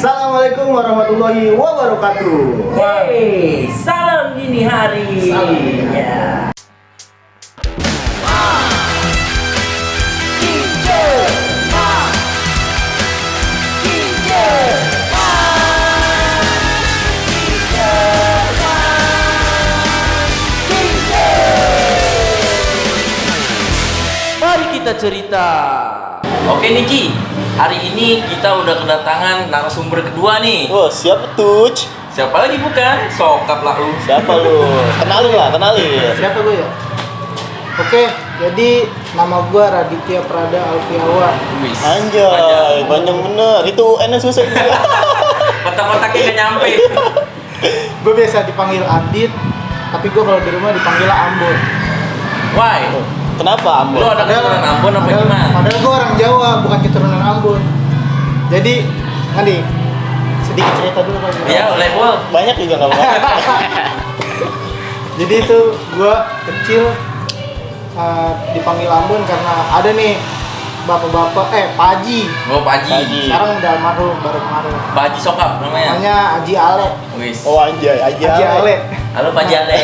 Assalamualaikum warahmatullahi wabarakatuh. Hey, salam dini hari. Salam. Ya. Mari kita cerita. Oke Niki, hari ini kita udah kedatangan narasumber kedua nih. Oh, siapa tuh? Siapa lagi bukan? Sokap lah lu. Siapa lu? Kenalin. Siapa gue ya? Oke, jadi nama gue Raditya Prada Alfiawan. Wis. Anjay, panjang bener. Itu enak susah juga. Kotak-kotaknya nggak nyampe. Gue biasa dipanggil Adit, tapi gue kalau di rumah dipanggil Ambon. Why? Kenapa Ambon? Lu ada keturunan Ambon apa gimana? Padahal gue orang Jawa, bukan keturunan Ambon. Jadi, nanti sedikit cerita dulu kan. Ya, level. Banyak juga nggak apa-apa. Jadi itu gue kecil dipanggil Ambon karena ada nih bapak-bapak, Pak Haji. Oh, Pak Haji. Pak Haji. Sekarang udah almarhum, baru kemarin. Pak Haji Sokap namanya. Namanya Haji Ale. Wis. Oh anjay, Haji aja. Ale. Halo Pak Jale.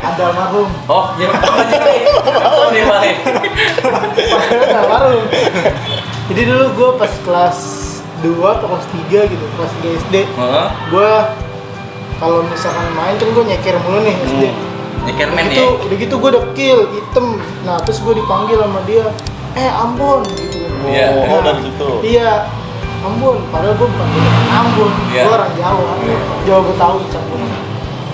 Ada almarhum. Oh, ya Pak Jale. Oh, nih balik. Udah almarhum. Jadi dulu gue pas kelas 2 atau kelas 3 gitu, kelas 3 SD. Heeh. Gue kalau misalkan main kan gue nyeker mulu nih SD. Nyekermen Itu ya. udah gitu gue dekil hitam. Nah terus gue dipanggil sama dia, Ambon gitu. Iya. Oh, dari situ. Iya, Ambon. Padahal gue bukan Ambon, Iya. gue orang Jawa. Jawa Betawi campur.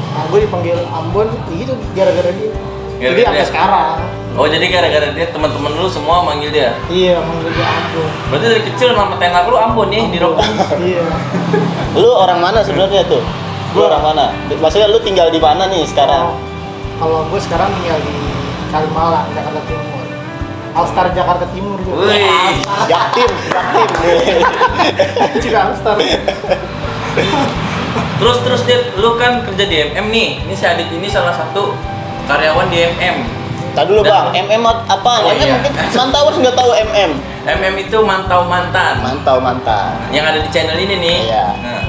Nah gue dipanggil Ambon, ya gitu gara-gara dia. Jadi Gara-gara sampai dia. sekarang. Oh, jadi gara-gara dia teman-teman lu semua manggil dia. Iya, manggil dia Ambon. Berarti dari kecil nama tenar lu Ambon nih di Rokok. Iya. Lu orang mana sebenarnya tuh? Lu orang mana? Maksudnya lu tinggal di mana nih sekarang? Kalau gue sekarang tinggal di Kalimalang, Jakarta Timur. Alstar Jakarta Timur juga. Wih. Jaktim. Anjir Alstar. Terus Dit, lu kan kerja di MM nih. Ini si Adit ini salah satu karyawan di MM. Tadi dulu Dan- Bang, MM apaan? Oh, MM iya. mungkin mantauers nggak tahu MM. MM itu mantau mantan. Mantau. Yang ada di channel ini nih. Iya. Nah,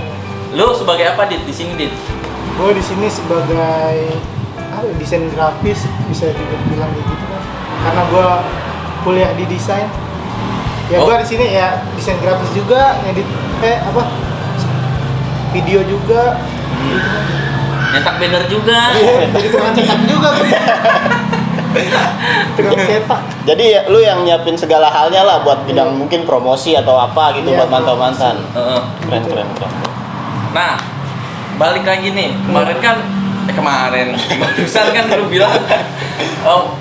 lu sebagai apa Dit di sini Dit? Gue di sini sebagai desain grafis, bisa dibilang kayak gitu kan. Karena gue kuliah di desain. Ya Oh. gue di sini ya desain grafis juga, ngedit video juga. Nyetak banner juga. Jadi tukang cetak juga gue. Tukang cetak. Jadi ya, lu yang nyiapin segala halnya lah buat bidang mungkin promosi atau apa gitu Iya, buat mantau mantan. Heeh. Keren. Nah, balik lagi nih. Kemarin barusan kan lu bilang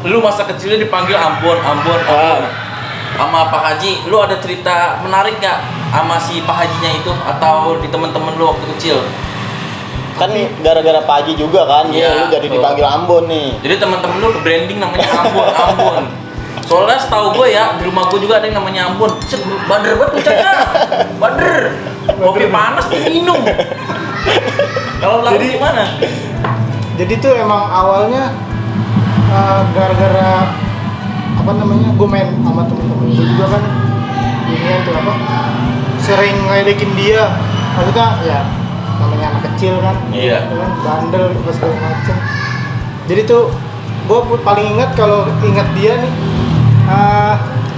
lu masa kecilnya dipanggil Ambon. Sama Pak Haji, lu ada cerita menarik gak sama si Pak Hajinya itu atau di temen-temen lu waktu kecil? Kan gara-gara Pak Haji juga kan, Iya, lu jadi betul. dipanggil Ambon nih. Jadi temen-temen lu ke branding namanya Ambon. Soalnya setahu gue ya, di rumah gue juga ada yang namanya Ambon. Set, bader banget bocahnya. Bader. Kopi panas minum. Kalau lalu Jadi- gimana? Jadi tuh emang awalnya gara-gara gue main sama temen-temen gue juga kan, ini tuh sering ngeledekin dia. Maksudnya ya namanya anak kecil kan, Iya. kan bandel gitu segala macem. Jadi tuh gue paling ingat dia nih,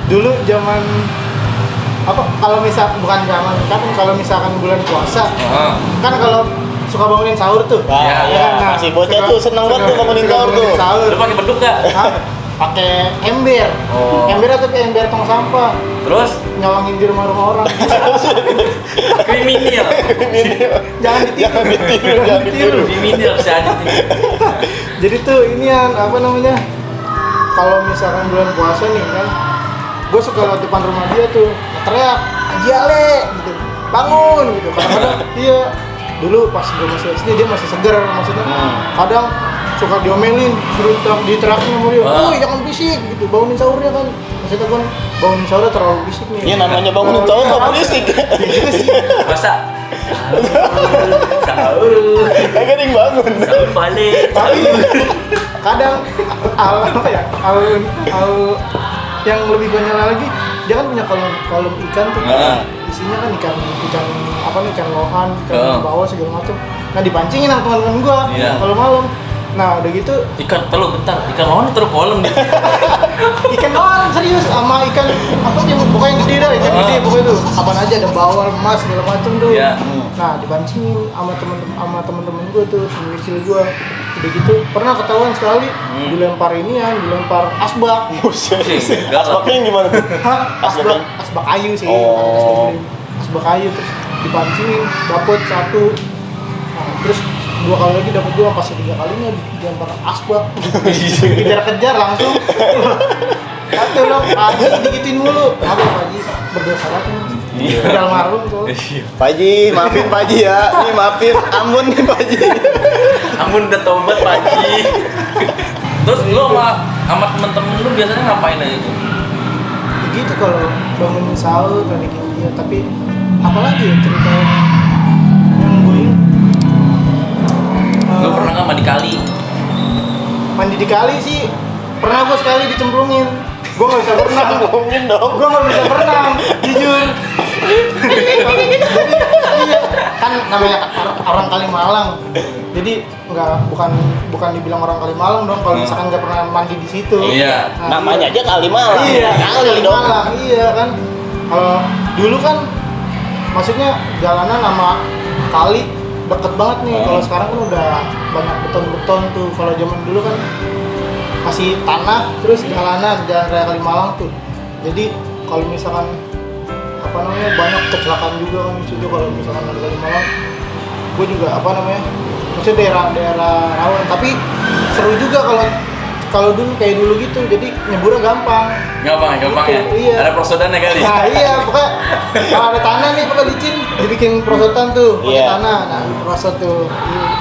dulu zaman kalau misalkan bulan puasa kan kalau suka bangunin sahur tuh. Wah, Iya, iya. Nah, Masih bocah tuh seneng banget tuh bangunin suka sahur tuh. Lu pakai beduk gak? Hah? Pakai ember. Oh. Ember atau kayak ember tong sampah. Terus Nyolongin di rumah-rumah orang. kriminal. Jangan ditiru. Jangan ditiru. Kriminal si Adit ini. Jadi tuh ini kalau misalkan bulan puasa nih kan, gue suka lewat depan rumah dia tuh teriak, Haji Ale gitu, bangun gitu. Kadang-kadang iya, dulu pas gue masih SD dia masih segar maksudnya. Kadang suka diomelin, suruh diterakin sama dia, Ah. jangan bisik gitu, bangunin sahurnya kan. Maksudnya kan bangunin sahurnya terlalu bisik nih. Iya namanya bangunin sahur nggak berisik. Iya juga sih. Masa? Sahur. Kagak ada yang bangun. Sahur balik. Tapi kadang yang lebih konyol lagi, dia kan punya kolom ikan tuh. Isinya kan ikan apa nih, ikan lohan, ikan bawal segala macam. Nah dipancingin sama teman-teman gua kalau malam. Nah udah gitu Ikan lohan taruh kolam nih. ikan lohan serius sama ikan apa yang pokoknya yang gede dah, ikan gede pokoknya tuh. Apaan aja ada bawal, emas segala macam tuh. Iya. Nah dipancingin sama teman-teman gua tuh, temen kecil gua. Udah gitu pernah ketahuan sekali dilempar dilempar asbak. Asbaknya yang gimana tuh? Hah? Asbak kayu sih. Asbak kayu terus dipancingin, dapet satu. Nah, terus 2 kali lagi dapat 2, pas 3 kalinya dilempar asbak. Kejar-kejar langsung. Satu loh, Paji digituin mulu. Apa Paji? Berdosa banget nih. Udah almarhum tuh. Pak Haji, maafin Pak Haji ya. Nih maafin, ampun nih Pak Haji. Ampun udah tobat Pak Haji. Terus lu sama temen-temen lu biasanya ngapain aja tuh? Begitu kalau bangun sahur kan gitu ya, tapi apalagi ya cerita yang gue ingat. Lu pernah nggak mandi kali? Mandi di kali sih pernah gue sekali dicemplungin. Gue nggak bisa berenang. Ngomongin dong. Gue nggak bisa berenang, jujur. Iya, kan namanya orang Kalimalang. Jadi bukan dibilang orang Kalimalang dong kalau misalkan nggak pernah mandi di situ. Iya. Nah, Namanya aja Kalimalang. Iya, Kali dong. Kalimalang. Iya kan. Kalau dulu kan maksudnya jalanan sama kali deket banget nih. Kalau sekarang kan udah banyak beton-beton tuh. Kalau zaman dulu kan masih tanah, terus jalan raya Kalimalang tuh. Jadi kalau misalkan apa namanya banyak kecelakaan juga kan di situ kalau misalkan ada Kalimalang. Gue juga apa namanya, maksudnya daerah rawan. Tapi seru juga kalau dulu kayak dulu gitu. Jadi nyeburnya gampang. Gampang ya? Iya. Ada prosodannya kali? Nah iya, pokoknya kalau ada tanah nih pokoknya licin dibikin prosotan tuh, pakai tanah. Nah, prosot tuh.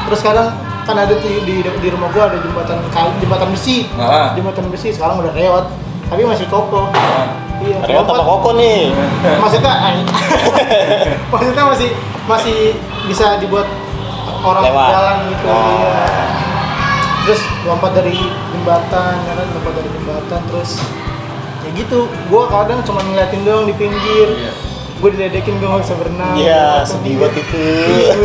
Terus kadang kan ada tuh di rumah gua ada jembatan besi. Jembatan besi sekarang udah lewat, tapi masih kokoh. Iya. Lewat apa koko nih? Maksudnya masih bisa dibuat orang Lewat. jalan gitu. Iya. Terus lompat dari jembatan, ya kan, lompat dari jembatan terus ya gitu. Gua kadang cuma ngeliatin doang di pinggir. Gue diledekin, gue gak bisa berenang. Iya, sedih banget itu. Iya,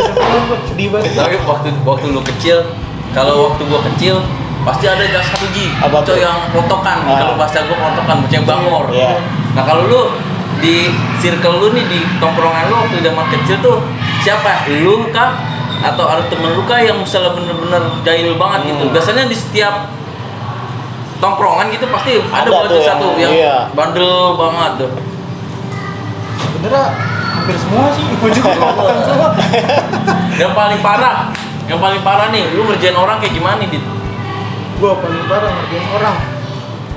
sedih banget. Tapi waktu lu kecil, kalau waktu gua kecil pasti ada satu Apa tuh? yang protokan. Kalau bahasa gua protokan, bocah bangor. Iya. Nah kalau lu di circle lu nih, di tongkrongan lu waktu zaman kecil tuh siapa? Lu kah? Atau ada temen lu kah yang misalnya bener-bener jahil banget gitu? Biasanya di setiap tongkrongan gitu pasti ada bocah satu yang bandel banget tuh. Sebenernya hampir semua sih, gue juga protokan semua. Yang paling parah nih, lu ngerjain orang kayak gimana nih, Dit? Gue paling parah ngerjain orang.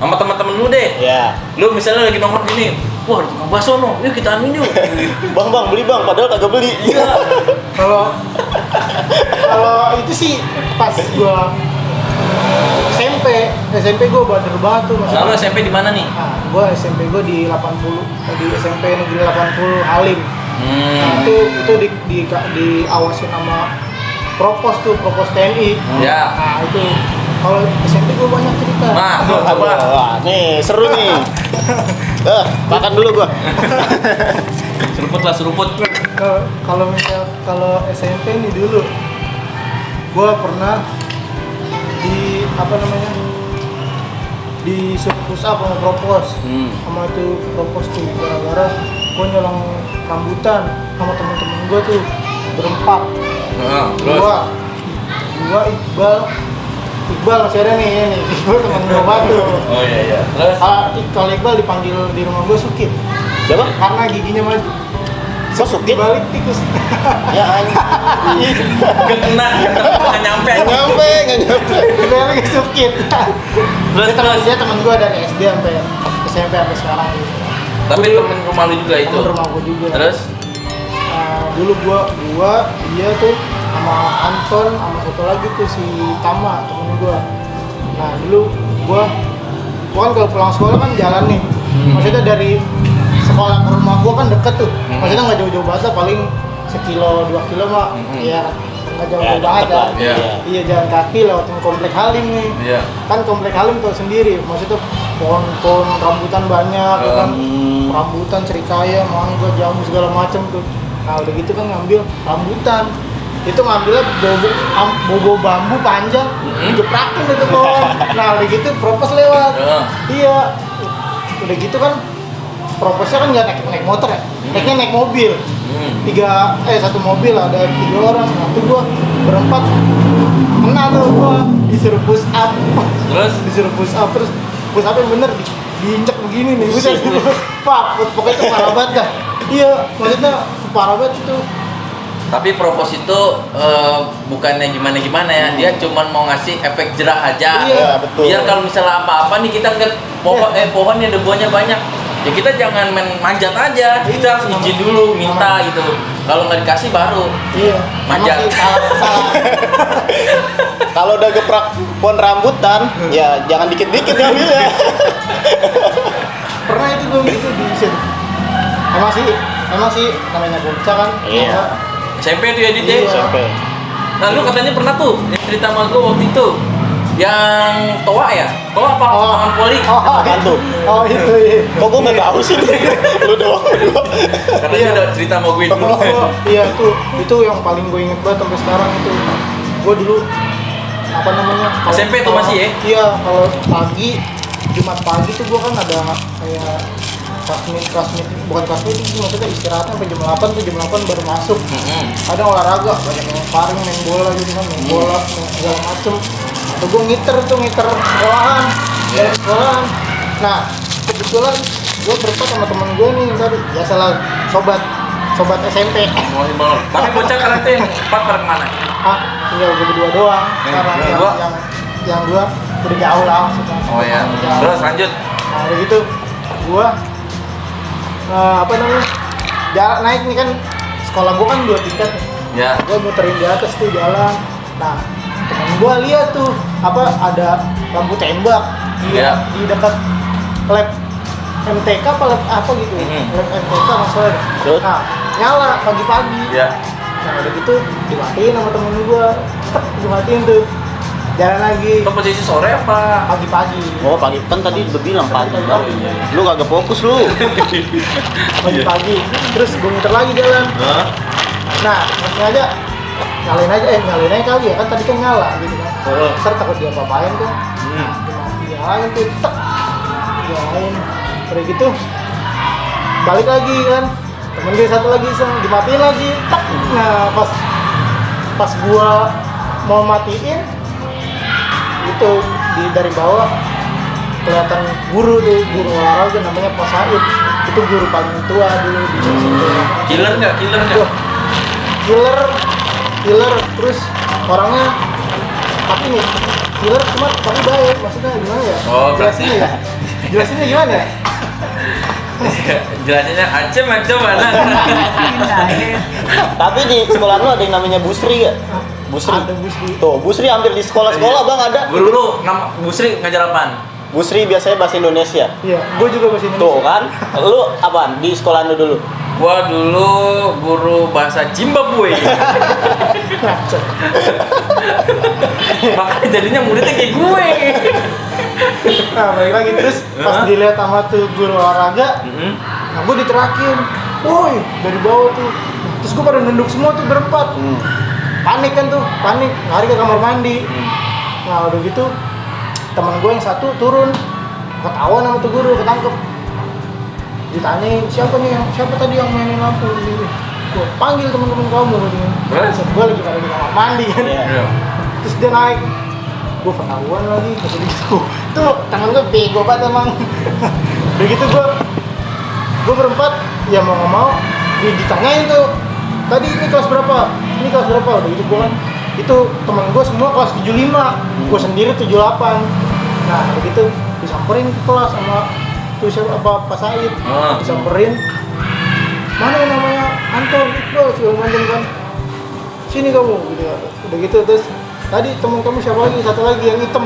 Sama teman-teman lu deh. Iya. Lu misalnya lagi nongkrong gini, wah ada tukang bakso no, yuk kita amin yuk. Bang beli bang, padahal kagak beli. Iya. Kalau itu sih pas gue SMP gue bader banget tuh. Nah, lu SMP di mana nih? Nah, gue SMP gue di 80, di SMP Negeri 80 Halim. Nah, itu diawasin sama propos TNI. Ya. Nah, itu kalau SMP gue banyak cerita. Nah, coba. Wah, nih seru nih. Makan dulu gua. Seruput. Kalau SMP nih dulu, gue pernah di push up sama propos. Sama itu propos tuh gara-gara gue nyolong rambutan sama temen-temen gue tuh berempat. Terus? Gua Iqbal masih ada nih, Iqbal teman gue batu. Oh iya. Terus? Kalau Iqbal dipanggil di rumah gue Sukit. Siapa? Karena giginya maju. Kok Sukit? Dibalik tikus. Ya anjing. Kena, nggak nyampe. Dibalik Sukit. Terus? Dia teman gue dari SD sampai SMP sampai sekarang gitu. Tapi temen rumah lu juga itu? Temen rumah gue juga. Terus? Dulu gua dia tuh sama Anton sama satu lagi tuh si Tama temen gua. Nah dulu gua kan kalau pulang sekolah kan jalan nih. Maksudnya dari sekolah ke rumah gua kan deket tuh. Maksudnya nggak jauh-jauh banget, paling 1-2 kilo mah. Ya nggak jauh Ya, banget deket lah. kan. Iya. Iya, jalan kaki lewatin komplek Halim nih. Iya. Kan komplek Halim tuh sendiri, maksudnya pohon-pohon rambutan banyak, kan rambutan, cerikaya, mangga, jamu segala macam tuh. Nah udah gitu kan ngambil rambutan, itu ngambilnya bogo bambu panjang, jeprakin itu pohon. Nah udah gitu propos lewat. Iya, udah gitu kan proposnya kan nggak naik motor ya, naiknya naik mobil. Satu mobil ada 3 orang, satu gua berempat kena tuh gua disuruh push up, terus push up yang bener diinjek begini nih, buset gitu. Pak, pokoknya itu parah banget dah. Iya, maksudnya parah banget itu. Tapi propos itu bukannya gimana ya, dia cuma mau ngasih efek jerah aja. Iya, betul. Biar kalau misalnya apa-apa nih kita ngeliat pohonnya ada buahnya banyak, ya kita jangan main manjat aja, kita harus izin dulu, minta gitu. Kalau nggak dikasih baru Iya, manjat. emang sih salah. Kalau udah geprak pohon rambutan, ya jangan dikit-dikit ngambil ya. Pernah itu gue gitu di sini. Emang sih namanya bocah kan. Iya. SMP tuh ya Dit ya? Iya. Sampai. Nah lu katanya pernah tuh yang cerita sama gue waktu itu yang toa ya? Toa apa? Taman poli? Apaan tuh? Oh itu iya. Kok gue nggak tahu sih? Lu doang berdua. Karena dia udah cerita sama gue dulu. Iya itu yang paling gue inget banget sampai sekarang itu. Gue dulu apa namanya? SMP tuh masih ya? Iya, kalau pagi Jumat pagi tuh gue kan ada kayak class meeting, bukan class meeting sih, maksudnya istirahatnya sampai jam 8 tuh, jam 8 baru masuk. Ada olahraga, banyak yang sparring, main bola gitu kan, main bola, segala macem. Atau gue ngiter sekolahan, Iya. sekolahan. Nah, kebetulan gue berempat sama temen gue nih tadi, biasalah sobat SMP. Tapi bocah kalian tuh yang 4 pada kemana? Tinggal gue berdua doang. Sekarang berdua? yang dua udah jauh lah maksudnya. Oh ya. Jauh. Terus lanjut. Nah, udah gitu gua apa namanya? Jalan naik nih kan, sekolah gua kan 2 tingkat nih. Ya. Gua muterin di atas tuh jalan. Nah, temen gua lihat tuh ada lampu tembak Iya. di dekat lab MTK apa lab apa gitu. Lab MTK maksudnya. Terus? Nah, nyala pagi-pagi. Ya. Nah, udah gitu dimatiin sama temen gua. Dimatiin tuh. Jalan lagi Itu posisi sore apa? pagi-pagi. Oh pagi kan tadi udah bilang pagi. Oh, iya. Lu kagak fokus lu. Pagi-pagi. Terus gue muter lagi jalan. Nah, langsung aja nyalain aja kali ya, kan tadi kan nyala gitu kan. Ntar takut dia apa-apain kan. Nyalain tuh, tek. Nyalain. Udah gitu balik lagi kan. Temen gue satu lagi iseng, dimatiin lagi. Tek. Nah, pas gua mau matiin itu dari bawah kelihatan guru olahraga namanya Pak Said. Itu guru paling tua dulu di situ. Killer nggak? Wah, killer terus orangnya tapi nih killer cuma tapi baik, maksudnya gimana ya? Oh, berarti jelasinnya gimana ya? Jelasinnya Aceh macam mana? Tapi di sekolah lu ada yang namanya Busri gak? Busri. Ada Busri. Tuh, Busri hampir di sekolah-sekolah bang ada. Guru lu nama Busri ngajar apaan? Busri biasanya bahasa Indonesia. Iya, gue juga bahasa Indonesia. Tuh kan, lu apaan di sekolah lu dulu? Gua dulu guru bahasa Zimbabwe. Makanya jadinya muridnya kayak gue. Nah, balik lagi terus pas dilihat sama tuh guru olahraga, nah gue diterakin, woi dari bawah tuh, terus gue pada nunduk semua tuh berempat, panik lari ke kamar mandi. Nah udah gitu teman gue yang satu turun, ketahuan sama tuh guru, ketangkep, ditanyain siapa tadi yang mainin lampu ini, gue panggil teman-teman kamu katanya. Terus? Gue lagi pada di kamar mandi kan. Iya. Terus dia naik, gue ketahuan lagi kata gitu. Tuh tangan gue bego banget emang. Udah gitu gue berempat ya mau nggak mau ditanyain tuh, tadi ini kelas berapa udah gitu gue kan, itu teman gue semua kelas 75, gue sendiri 78. Nah udah gitu disamperin ke kelas sama tuh siapa Pak Said, disamperin, mana yang namanya Anton Iqbal segala macam kan, sini kamu gitu. Udah gitu terus tadi temen kamu siapa lagi? Satu lagi yang hitam.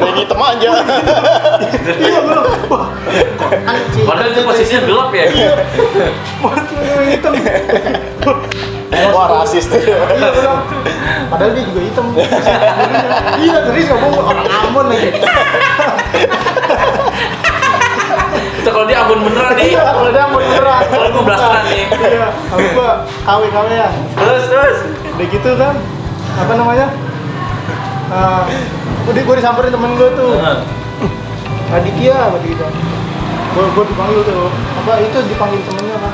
Yang hitam aja. Iya belum. Wah, Padahal itu posisinya gelap ya. Wah, yang hitam. Wah Wah, rasis tuh. Iya bilang, padahal dia juga hitam. Iya serius nggak bohong, orang Ambon lagi. Itu kalau dia Ambon beneran nih. Iya, kalau dia Ambon beneran. Kalau gua belasan nih. Iya, kalau gua KW ya. Terus. Udah gitu kan, apa namanya? Gua disamperin temen gua tuh. Aditya, apa gitu. Gua dipanggil tuh. Apa itu dipanggil temennya kan?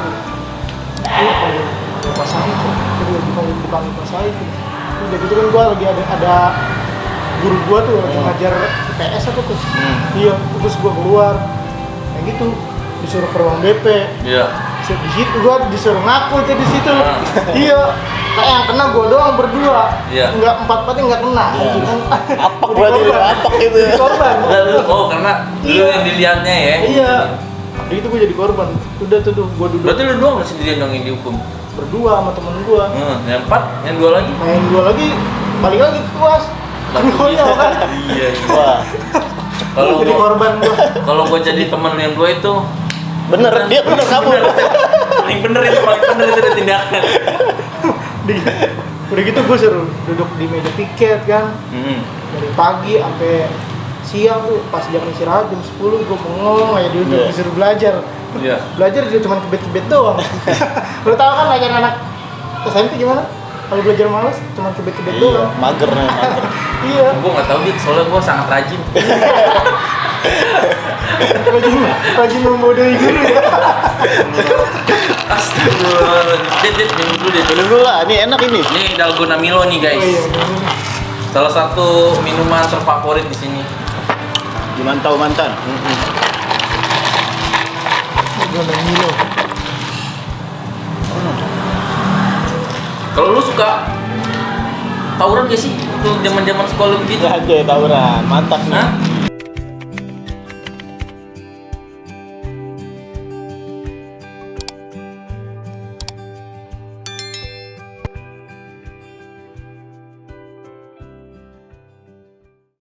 Iya, panggil Pak Said tuh. Gua dipanggil Pak Said tuh. Udah gitu kan gua lagi ada guru gua tuh lagi ngajar PS apa tuh. Iya, terus gua keluar. Kayak gitu, disuruh ke ruang BP. Iya. Di situ gua disuruh ngaku tuh di situ. Iya. Kayak yang kena gua doang berdua. Iya. Enggak empat-empatnya enggak kena. Apak berarti Jadi korban. apak gitu. Jadi korban. Oh, karena lu yang dilihatnya ya. Iya. Jadi itu gua jadi korban. Udah tuh gua duduk Berarti lu doang nggak sendirian dong yang dihukum? berdua sama temen gua. Yang 4, yang 2 lagi. Main dua lagi, balik lagi ke kelas. Konyol kan? Iya. Wah, Kalau jadi gua korban gua. kalau gua jadi teman lu yang 2 itu bener dia bener kabur. paling bener itu dia tindakan. Udah gitu gua suruh duduk di meja piket kan. Dari pagi sampai siang tuh pas jam istirahat jam 10 gua bengong aja duduk Iya. disuruh belajar. Iya. Belajar juga cuma kebet-kebet doang. Lu tahu kan lagi anak SMP gimana? Kalau belajar malas cuma kebet-kebet Iya, doang. mager nih, mager. Iya. Gua nggak tahu dit, soalnya gua sangat rajin. Rajin membodohi guru ya. Astagfirullah. Dit, minum dulu dit. Minum dulu lah, ini enak ini. Ini Dalgona Milo nih guys. Oh iya. Salah satu minuman terfavorit di sini. Di Mantau Mantan. Gua Milo. Kalau lu suka tawuran gak sih? Waktu zaman-zaman sekolah begitu? Jago tawuran, mantap nih. Hah?